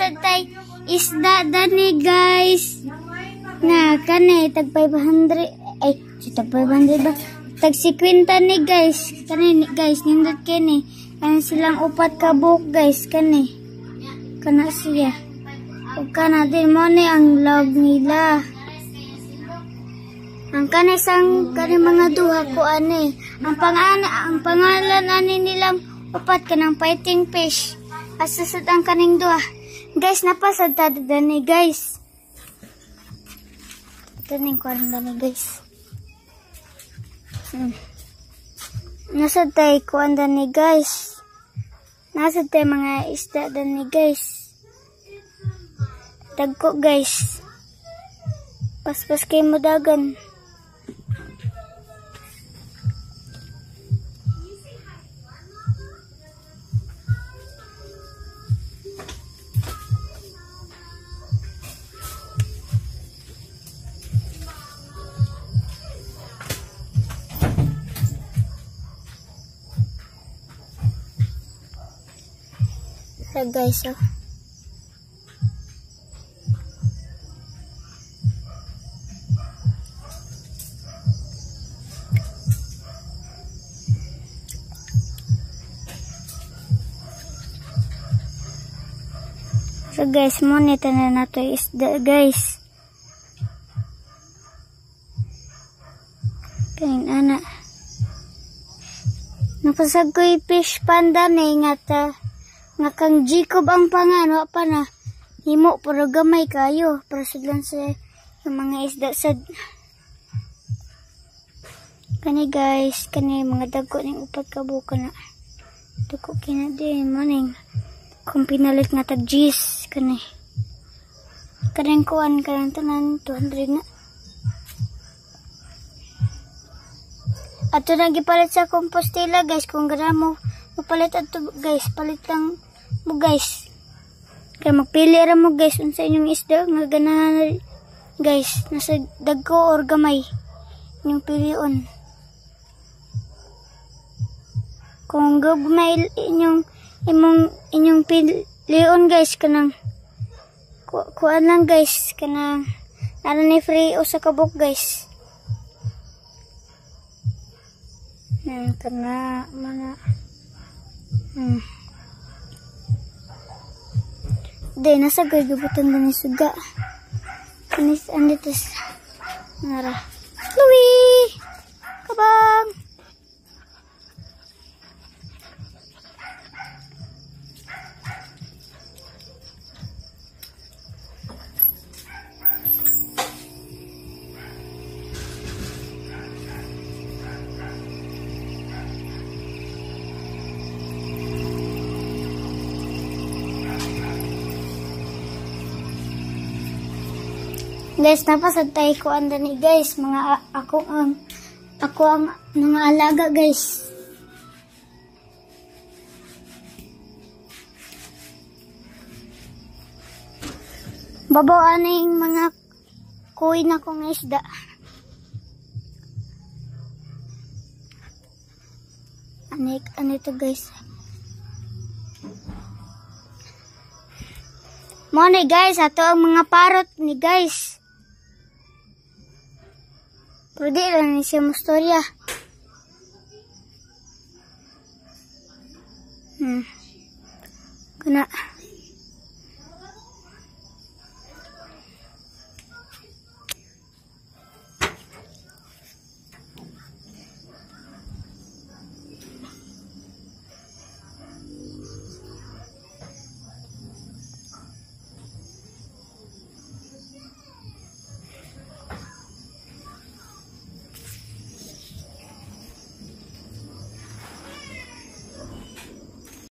sad tay isda dani guys. Na kani tag 500 ay tag 500 ba? Tag 50 ni guys. Kani guys nindot kini. Kani silang upat ka buok guys kani. Kana siya. Ug kana din mo ni ang log nila. Ang kanisang kani mga duha ko ani. Ang pangalan ani nilang upat kanang fighting fish. Asusod ang kaning duha. Guys, napasad ta dani guys. Kaning kuan dani guys. Nasad tay kuan dani guys. Nasad tay mga isda dani guys. Dagko guys. Paspas kay mudagan. Guys, oh. So guys, monitor na nato isda guys. Kain anak. Napasag ko fish panda na ingata. Nga kang Jacob ang pangano pa na himo pero gamay kayo para sudlan sa yung mga isda sad kani guys kani mga dagko ning upat ka buko na dagko kina din maning kung pinalit nga tag G's kani kanang kuan kanang tanan 200 na ato na gipalit sa compostela guys kung gana mo palit ato guys palit lang mo guys kaya magpili ra mo guys unsa inyong isda nga ganahan guys nasa dagko or gamay inyong pilion kung gamay inyong pilion guys kanang kuan lang guys kanang ara ni free usa ka book guys kana mana Day, nasa gagabutan na ni suga. Anis, anditos. Nara. Louie! Kabang! Guys, napasad tayo ko anda ni guys, mga ako ang mga alaga guys. Babawaan na yung mga kuy na kong isda. Ano ito guys? Mo ni guys, ato ang mga parot ni guys. Pero di lang ni siya mustorya. Kana.